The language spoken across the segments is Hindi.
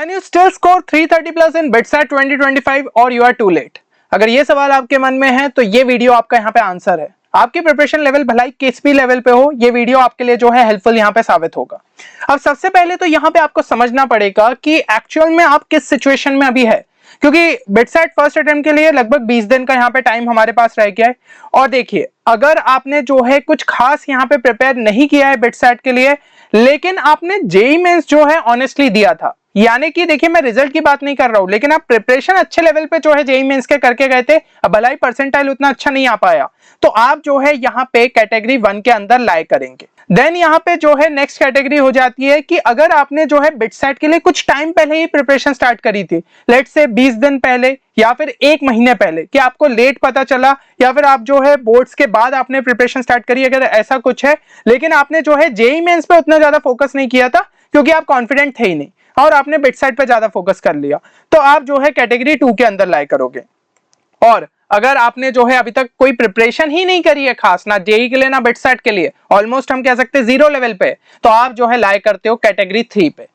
Can you still score 330 plus in BITSAT 2025 और यू आर टू लेट? अगर ये सवाल आपके मन में है तो ये वीडियो आपका यहाँ पे आंसर है। आपकी प्रिपरेशन लेवल भलाई किस भी लेवल पे हो, ये वीडियो आपके लिए जो है हेल्पफुल यहाँ पे साबित होगा। अब सबसे पहले तो यहाँ पे आपको समझना पड़ेगा कि एक्चुअल में आप किस सिचुएशन में अभी है, क्योंकि बिटसैट फर्स्ट अटेम्प्ट के लिए लगभग 20 दिन का यहाँ पे टाइम हमारे पास रह गया है। और देखिए, अगर आपने जो है कुछ खास यहाँ पे प्रिपेयर नहीं किया है बिटसैट के लिए, लेकिन आपने जेईई मेंस जो है ऑनेस्टली दिया था, यानी कि देखिए मैं रिजल्ट की बात नहीं कर रहा हूं, लेकिन आप प्रिपरेशन अच्छे लेवल पे जो है जेईई मेंस के करके गए थे, अब भलाई परसेंटाइल उतना अच्छा नहीं आ पाया, तो आप जो है यहाँ पे कैटेगरी 1 के अंदर लाई करेंगे। देन यहाँ पे जो है नेक्स्ट कैटेगरी हो जाती है कि अगर आपने जो है बिटसैट के लिए कुछ टाइम पहले ही प्रिपरेशन स्टार्ट करी थी, लेट से 20 दिन पहले या फिर 1 महीने पहले, कि आपको लेट पता चला या फिर आप जो है बोर्ड्स के बाद आपने प्रिपरेशन स्टार्ट करी, अगर ऐसा कुछ है, लेकिन आपने जो है जेईई मेंस पे उतना ज्यादा फोकस नहीं किया था क्योंकि आप कॉन्फिडेंट थे ही नहीं और आपने बिटसैट पे ज्यादा फोकस कर लिया, तो आप जो है कैटेगरी 2 के अंदर लाई करोगे। और अगर आपने जो है अभी तक कोई प्रिपरेशन ही नहीं करी है खास, ना जेईई के लिए ना बिटसैट के लिए, ऑलमोस्ट हम कह सकते हैं 0 लेवल पे, तो आप जो है लाई करते हो कैटेगरी 3 पे।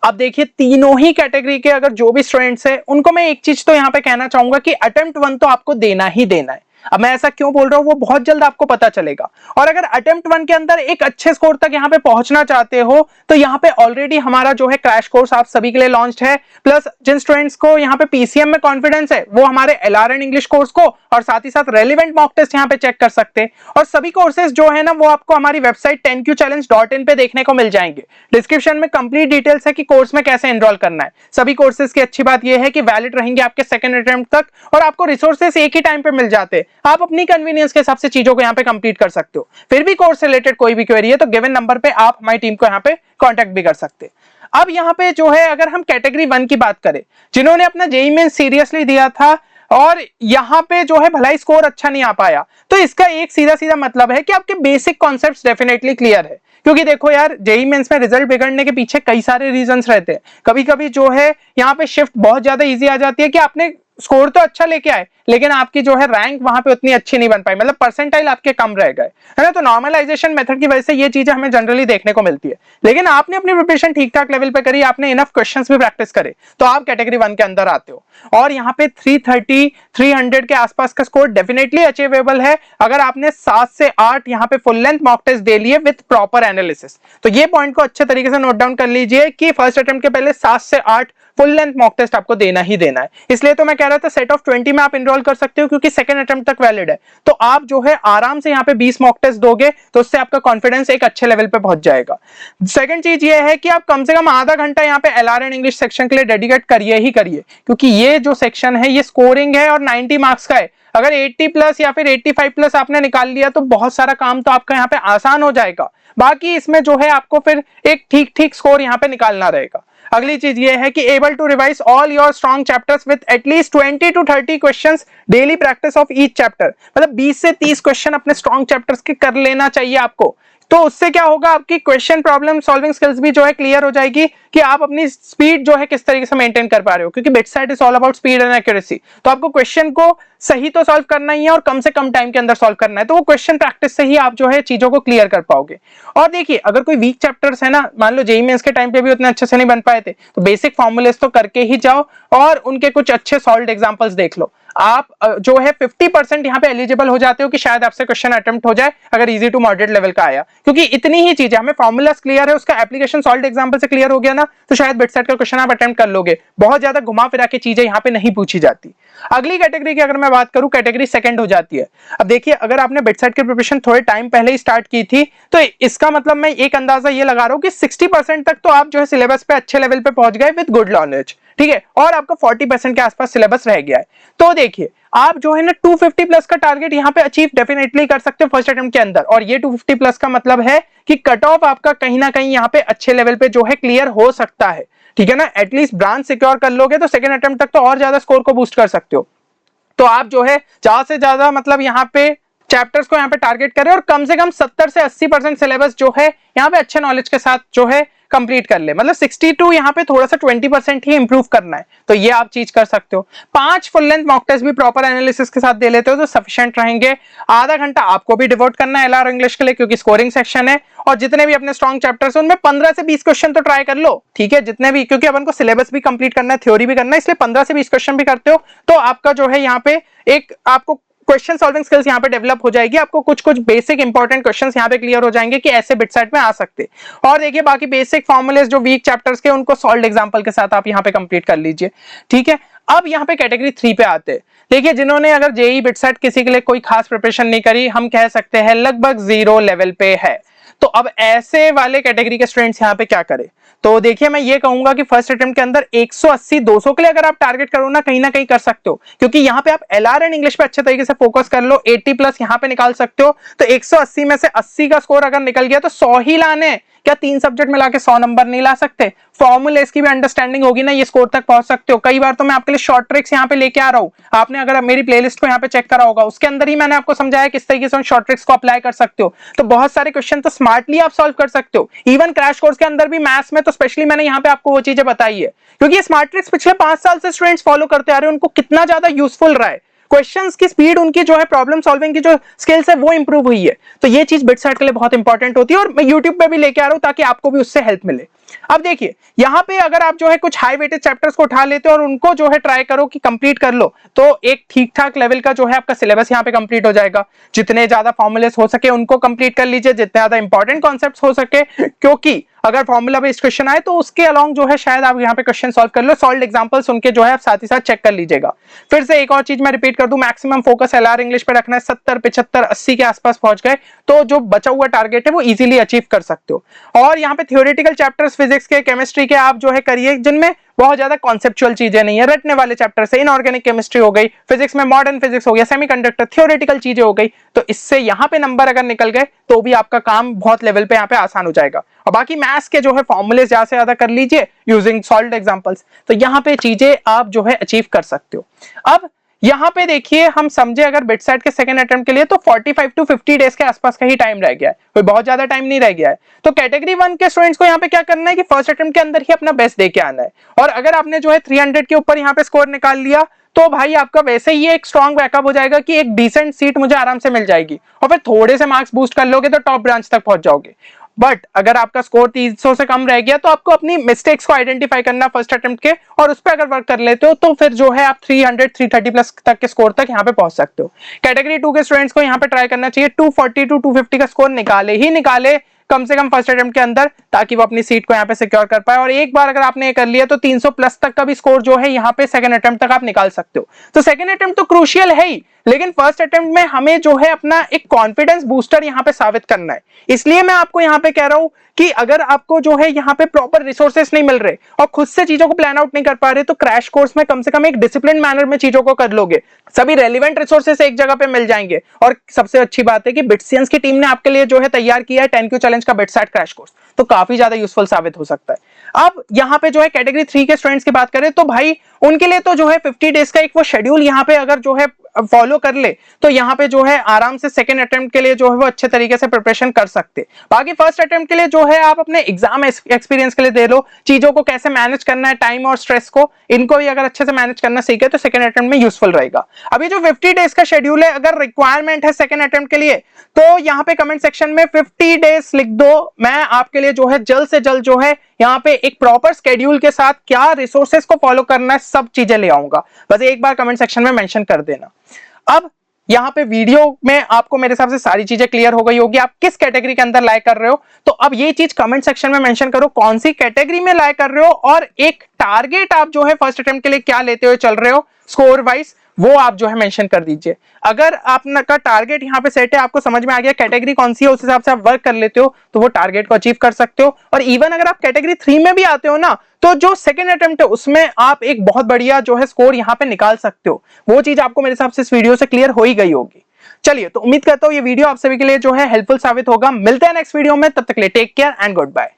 अब देखिए, तीनों ही कैटेगरी के अगर जो भी स्टूडेंट्स है, उनको मैं एक चीज तो यहाँ पे कहना चाहूंगा कि अटेम्प्ट 1 तो आपको देना ही देना है। अब मैं ऐसा क्यों बोल रहा हूं, वो बहुत जल्द आपको पता चलेगा। और अगर अटेम्प्ट 1 के अंदर एक अच्छे स्कोर तक यहाँ पे पहुंचना चाहते हो, तो यहाँ पे ऑलरेडी हमारा जो है क्रैश कोर्स आप सभी के लिए लॉन्च्ड है। प्लस जिन स्टूडेंट्स को यहाँ पे पीसीएम में कॉन्फिडेंस है, वो हमारे एलआरएन इंग्लिश कोर्स को और साथ ही साथ रेलिवेंट मॉक टेस्ट यहाँ पे चेक कर सकते हैं। और सभी कोर्सेज जो है ना, वो आपको हमारी वेबसाइट 10qchallenge.in पे देखने को मिल जाएंगे। डिस्क्रिप्शन में कंप्लीट डिटेल्स है कि कोर्स में कैसे एनरोल करना है। सभी कोर्सेज की अच्छी बात यह है कि वैलिड रहेंगे आपके सेकंड अटेम्प्ट तक, और आपको रिसोर्सेज एक ही टाइम पे मिल जाते हैं। आप अपनी कन्वीनियंस के हिसाब से चीजों को यहाँ पे कंप्लीट कर सकते हो। फिर भी कोर्स से रिलेटेड कोई भी क्वेरी है तो गिवन नंबर पे आप हमारी टीम को यहाँ पे कांटेक्ट भी कर सकते हैं। अब यहाँ पे जो है, अगर हम कैटेगरी 1 की बात करें, जिन्होंने अपना जेईई मेंस सीरियसली दिया था और यहाँ पे जो है भलाई स्कोर अच्छा नहीं आ पाया, तो इसका एक सीधा सीधा मतलब है कि आपके बेसिक कॉन्सेप्ट्स डेफिनेटली क्लियर है। क्योंकि देखो यार, जेईई मेंस में रिजल्ट बिगड़ने के पीछे कई सारे रीजंस रहते हैं। कभी कभी जो है यहाँ पे शिफ्ट बहुत ज्यादा इजी आ जाती है कि आपने स्कोर तो अच्छा लेके आए, लेकिन आपकी जो है रैंक वहां पे उतनी अच्छी नहीं बन पाई, मतलब परसेंटाइल आपके कम रह गए, है ना। तो नॉर्मलाइजेशन मेथड की वजह से ये चीजें हमें जनरली देखने को मिलती है। लेकिन आपने अपनी प्रिपरेशन ठीक ठाक लेवल पे करी, आपने इनफ क्वेश्चंस भी प्रैक्टिस करे, तो आप कैटेगरी 1 के अंदर आते हो। और यहाँ पे 330 300 के आसपास का स्कोर डेफिनेटली अचीवेबल है, अगर आपने 7 से 8 यहाँ पे फुल लेंथ मॉक टेस्ट दे लिए विद प्रॉपर एनालिसिस। तो ये पॉइंट को अच्छे तरीके से नोट डाउन कर लीजिए कि फर्स्ट अटेम्प्ट के पहले 7 से 8 फुल लेंथ मॉक टेस्ट आपको देना ही देना है। इसलिए तो मैं कह रहा था सेट ऑफ 20 में आप एनरोल कर सकते हो, क्योंकि सेकंड अटेम्प्ट तक वैलिड है। तो आप जो है आराम से यहाँ पे 20 मॉक टेस्ट दोगे, तो उससे आपका कॉन्फिडेंस एक अच्छे लेवल पे पहुंच जाएगा। सेकंड चीज ये है कि आप कम से कम आधा घंटा यहाँ पे एलआरएन इंग्लिश सेक्शन के लिए डेडिकेट करिए ही करिए, क्योंकि ये जो सेक्शन है ये स्कोरिंग है और 90 मार्क्स का है। अगर 80 प्लस या फिर 85 प्लस आपने निकाल लिया तो बहुत सारा काम तो आपका यहाँ पे आसान हो जाएगा। बाकी इसमें जो है आपको फिर एक ठीक ठीक स्कोर यहाँ पे निकालना रहेगा। अगली चीज ये है कि able to revise all your strong chapters with at least 20 to 30 questions daily practice of each chapter, मतलब 20 से 30 क्वेश्चन अपने स्ट्रॉन्ग चैप्टर्स के कर लेना चाहिए आपको। तो उससे क्या होगा, आपकी क्वेश्चन प्रॉब्लम सॉल्विंग स्किल्स भी जो है क्लियर हो जाएगी कि आप अपनी स्पीड जो है किस तरीके से मेंटेन कर पा रहे हो, क्योंकि BITSAT is all about speed and accuracy. तो आपको क्वेश्चन को सही तो सॉल्व करना ही है और कम से कम टाइम के अंदर सॉल्व करना है, तो वो क्वेश्चन प्रैक्टिस से ही आप जो है चीजों को क्लियर कर पाओगे। और देखिए, अगर कोई वीक चैप्टर्स है ना, मान लो जेईई मेंस के टाइम पे भी उतने अच्छे से नहीं बन पाए थे, तो बेसिक फॉर्मूलेस तो करके ही जाओ और उनके कुछ अच्छे सॉल्व्ड एग्जांपल्स देख लो। आप जो है 50% यहाँ पे एलिजिबल हो जाते हो कि शायद आपसे क्वेश्चन अटेम्प्ट हो जाए, अगर इजी टू मॉडरेट लेवल का आया, क्योंकि इतनी ही चीज है, हमें फॉर्मूलास क्लियर है, उसका एप्लीकेशन सॉल्व्ड एग्जांपल से क्लियर हो गया ना, तो शायद बिटसैट का क्वेश्चन आप अटेम्प्ट कर लोगे। बहुत ज्यादा घुमा फिरा के चीजें यहाँ पे नहीं पूछी जाती। अगली कैटेगरी की अगर मैं बात करूं, कैटेगरी सेकंड हो जाती है। अब देखिए, अगर आपने बिटसैट की प्रिपरेशन थोड़े टाइम पहले ही स्टार्ट की थी, तो इसका मतलब मैं एक अंदाजा ये लगा रहा हूं कि 60% तक तो आप जो है सिलेबस पे अच्छे लेवल पे पहुंच गए विद गुड नॉलेज, ठीक है, और आपका 40% के आसपास सिलेबस रह गया है। तो देखिए, आप जो है ना 250 प्लस का टारगेट यहाँ पे अचीव डेफिनेटली कर सकते हो फर्स्ट अटेम्प्ट के अंदर। और ये 250 प्लस का मतलब है कि कट ऑफ आपका कहीं ना कहीं यहाँ पे अच्छे लेवल पे जो है क्लियर हो सकता है, ठीक है ना। एटलीस्ट ब्रांच सिक्योर कर लोगे तो सेकंड अटेम्प्ट तक तो और ज्यादा स्कोर को बूस्ट कर सकते हो। तो आप जो है ज्यादा से ज्यादा मतलब यहाँ पे चैप्टर्स को यहाँ पे टारगेट करें और कम से कम 70 से 80% सिलेबस जो है यहाँ पे अच्छे नॉलेज के साथ जो है कंप्लीट कर ले, मतलब 62 यहाँ पे थोड़ा सा 20% ही इंप्रूव करना है, तो ये आप चीज कर सकते हो। 5 फुल लेंथ मॉक टेस्ट भी प्रॉपर एनालिसिस के साथ दे लेते हो तो सफिशिएंट रहेंगे। आधा घंटा आपको भी डिवोट करना है एलआर इंग्लिश के लिए, क्योंकि स्कोरिंग सेक्शन है, और जितने भी अपने स्ट्रॉन्ग चैप्टर्स हैं उनमें 15 से 20 क्वेश्चन तो ट्राई कर लो, ठीक है, जितने भी, क्योंकि अपन को सिलेबस भी कंप्लीट करना है, थ्योरी भी करना है, इसलिए 15 से 20 क्वेश्चन भी करते हो तो आपका जो है यहाँ पे एक आपको क्वेश्चन सॉल्विंग स्किल्स यहाँ पे डेवलप हो जाएगी, आपको कुछ कुछ बेसिक इंपॉर्टेंट क्वेश्चंस यहाँ पे क्लियर हो जाएंगे कि ऐसे बिटसेट में आ सकते। और देखिए बाकी बेसिक फॉर्मूलेस जो वीक चैप्टर्स के उनको सॉल्व्ड एग्जांपल के साथ आप यहाँ पे कंप्लीट कर लीजिए, ठीक है। अब यहाँ पे कैटेगरी 3 पे आते हैं। देखिए जिन्होंने अगर जेई बिटसेट किसी के लिए कोई खास प्रिपरेशन नहीं करी, हम कह सकते हैं लगभग 0 लेवल पे है, तो अब ऐसे वाले कैटेगरी के स्टूडेंट्स यहाँ पे क्या करें। तो देखिए मैं ये कहूंगा कि फर्स्ट अटेम्प्ट के अंदर 180 200 के लिए अगर आप टारगेट करो ना कहीं कर सकते हो, क्योंकि यहाँ पे आप एलआर एंड इंग्लिश पे अच्छे तरीके से फोकस कर लो, 80+ यहाँ पे निकाल सकते हो। तो 180 में से 80 का स्कोर अगर निकल गया तो 100 ही लाने, क्या 3 सब्जेक्ट मिला के 100 नंबर नहीं ला सकते। फॉर्मूलेस की भी अंडरस्टैंडिंग होगी ना, ये स्कोर तक पहुंच सकते हो। कई बार तो मैं आपके लिए शॉर्ट ट्रिक्स यहाँ पे लेके आ रहा हूँ, आपने अगर मेरी प्लेलिस्ट को यहाँ पे चेक करा होगा उसके अंदर ही मैंने आपको समझाया किस तरीके से शॉर्ट ट्रिक्स को अप्लाई कर सकते हो। तो बहुत सारे क्वेश्चन तो स्मार्टली आप सॉल्व कर सकते हो। इवन क्रैश कोर्स के अंदर भी मैथ्स में तो स्पेशली मैंने यहाँ पे आपको वो चीजें बताई है, क्योंकि ये स्मार्ट ट्रिक्स पिछले 5 साल से स्टूडेंट्स फॉलो करते आ रहे हैं, उनको कितना ज्यादा यूजफुल रहा है। क्वेश्चंस की स्पीड, उनकी जो है प्रॉब्लम सॉल्विंग की जो स्किल्स है वो इंप्रूव हुई है। तो ये चीज बिटसेट के लिए बहुत इंपॉर्टेंट होती है, और मैं यूट्यूब पे भी लेके आ रहा हूं ताकि आपको भी उससे हेल्प मिले। अब देखिए यहाँ पे अगर आप जो है कुछ हाई वेटेड चैप्टर्स को उठा लेते हो और उनको जो है ट्राई करो कि कंप्लीट कर लो, तो एक ठीक ठाक लेवल का जो है आपका सिलेबस यहाँ पे कंप्लीट हो जाएगा। जितने ज्यादा फॉर्मुलेस हो सके उनको कंप्लीट कर लीजिए, जितने ज्यादा इंपॉर्टेंट कॉन्सेप्ट्स हो सके, क्योंकि अगर फॉर्मूला बेस्ड क्वेश्चन आए तो उसके अलोंग जो है शायद आप यहाँ पे क्वेश्चन सॉल्व कर लो, सॉल्व्ड एग्जांपल्स उनके जो है आप साथ ही साथ चेक कर लीजिएगा। फिर से एक और चीज मैं रिपीट कर दूं, मैक्सिमम फोकस एलआर इंग्लिश पे रखना है। 70 75 80 के आसपास पहुंच गए तो जो बचा हुआ टारगेट है वो इजीली अचीव कर सकते हो। और यहाँ पे थ्योरेटिकल चैप्टर्स फिजिक्स के, केमिस्ट्री के आप जो है करिए जिनमें बहुत ज्यादा कॉन्सेप्चुअल चीजें नहीं है, रटने वाले चैप्टर से। इनऑर्गेनिक केमिस्ट्री हो गई, फिजिक्स में मॉडर्न फिजिक्स हो गया, सेमीकंडक्टर, थ्योरेटिकल चीजें हो गई, तो इससे यहाँ पे नंबर अगर निकल गए तो भी आपका काम बहुत लेवल पे यहाँ पे आसान हो जाएगा। और बाकी मैथ्स के जो है फॉर्मूले ज्यादा से ज्यादा कर लीजिए यूजिंग सॉल्व्ड एग्जांपल्स, तो यहाँ पे चीजें आप जो है अचीव कर सकते हो। अब यहाँ पे देखिए हम समझे अगर बिटसेट के सेकंड अटेम्प्ट के लिए तो 45 to 50 डेज के आसपास का ही टाइम रह गया है, कोई बहुत ज्यादा टाइम नहीं रह गया है। तो कैटेगरी 1 के स्टूडेंट्स को यहाँ पे क्या करना है कि फर्स्ट अटेम्प्ट के अंदर ही अपना बेस्ट दे के आना है, और अगर आपने जो है 300 के ऊपर यहाँ पे स्कोर निकाल लिया तो भाई आपका वैसे ही एक स्ट्रॉन्ग बैकअप हो जाएगा कि एक डिसेंट सीट मुझे आराम से मिल जाएगी, और फिर थोड़े से मार्क्स बूस्ट कर लोगे तो टॉप ब्रांच तक पहुंच जाओगे। बट अगर आपका स्कोर 300 से कम रह गया तो आपको अपनी मिस्टेक्स को आइडेंटिफाई करना फर्स्ट अटेम्प्ट के, और उस पर अगर वर्क कर लेते हो तो फिर जो है आप 300 330+ तक के स्कोर तक यहाँ पे पहुंच सकते हो। कैटेगरी 2 के स्टूडेंट्स को यहाँ पे ट्राई करना चाहिए 240 to 250 का स्कोर निकाले ही निकाले कम से कम फर्स्ट अटेम्प्ट के अंदर, ताकि वो अपनी सीट को यहाँ पे सिक्योर कर पाए। और एक बार अगर आपने ये कर लिया तो 300+ तक का भी स्कोर जो है यहाँ पे सेकंड अटेम्प्ट तक आप निकाल सकते हो। तो सेकंड अटेम्प्ट तो क्रूशियल है ही, लेकिन फर्स्ट अटेम्प्ट में हमें जो है अपना एक कॉन्फिडेंस बूस्टर यहाँ पे साबित करना है। इसलिए मैं आपको यहाँ पे कह रहा हूं कि अगर आपको जो है यहाँ पे प्रॉपर रिसोर्सेस नहीं मिल रहे और खुद से चीजों को प्लान आउट नहीं कर पा रहे, तो क्रैश कोर्स में कम से कम एक डिसिप्लिन मैनर में चीजों को कर लोगे, सभी रेलिवेंट रिसोर्सेस एक जगह पे मिल जाएंगे। और सबसे अच्छी बात है कि बिटसियंस की टीम ने आपके लिए जो है तैयार किया है 10Q चैलेंज का बिटसेट क्रैश कोर्स, तो काफी ज्यादा यूजफुल साबित हो सकता है। अब यहाँ पे जो है कैटेगरी 3 के स्टूडेंट्स की बात करें तो भाई उनके लिए तो जो है 50 डेज का एक वो शेड्यूल यहाँ पे अगर जो है फॉलो कर ले तो यहाँ पे जो है आराम से सेकंड अटेम्प्ट के लिए जो है वो अच्छे तरीके से प्रिपरेशन कर सकते। बाकी फर्स्ट अटेम्प्ट के लिए जो है आप अपने एग्जाम एक्सपीरियंस के लिए दे लो, चीजों को कैसे मैनेज करना है, टाइम और स्ट्रेस को, इनको भी अगर अच्छे से मैनेज करना सीखे तो सेकंड अटेम्प्ट में यूजफुल रहेगा। अभी जो 50 डेज का शेड्यूल है, अगर रिक्वायरमेंट है सेकंड अटेम्प्ट के लिए तो यहाँ पे कमेंट सेक्शन में 50 डेज लिख दो, मैं आपके लिए जो है जल्द से जल्द जो है यहाँ पे एक प्रॉपर स्केड्यूल के साथ क्या रिसोर्सेस को फॉलो करना है सब चीजें ले आऊंगा, बस एक बार कमेंट सेक्शन में मेंशन कर देना। अब यहाँ पे वीडियो में आपको मेरे हिसाब से सारी चीजें क्लियर हो गई होगी, आप किस कैटेगरी के अंदर लाइक कर रहे हो, तो अब ये चीज कमेंट सेक्शन में मेंशन करो कौन सी कैटेगरी में लाइक कर रहे हो, और एक टारगेट आप जो है फर्स्ट अटेम्प्ट के लिए क्या लेते हुए चल रहे हो स्कोर वाइज, वो आप जो है मेंशन कर दीजिए। अगर आपका टारगेट यहाँ पे सेट है, आपको समझ में आ गया कैटेगरी कौन सी है, उस हिसाब से आप वर्क कर लेते हो तो वो टारगेट को अचीव कर सकते हो। और इवन अगर आप कैटेगरी 3 में भी आते हो ना, तो जो सेकंड अटेम्प्ट है उसमें आप एक बहुत बढ़िया जो है स्कोर यहाँ पे निकाल सकते हो। वो चीज आपको मेरे हिसाब से इस वीडियो से क्लियर हो ही गई होगी। चलिए, तो उम्मीद करता हूँ ये वीडियो आप सभी के लिए जो है हेल्पफुल साबित होगा। मिलते हैं नेक्स्ट वीडियो में, तब तक के लिए take care and good bye.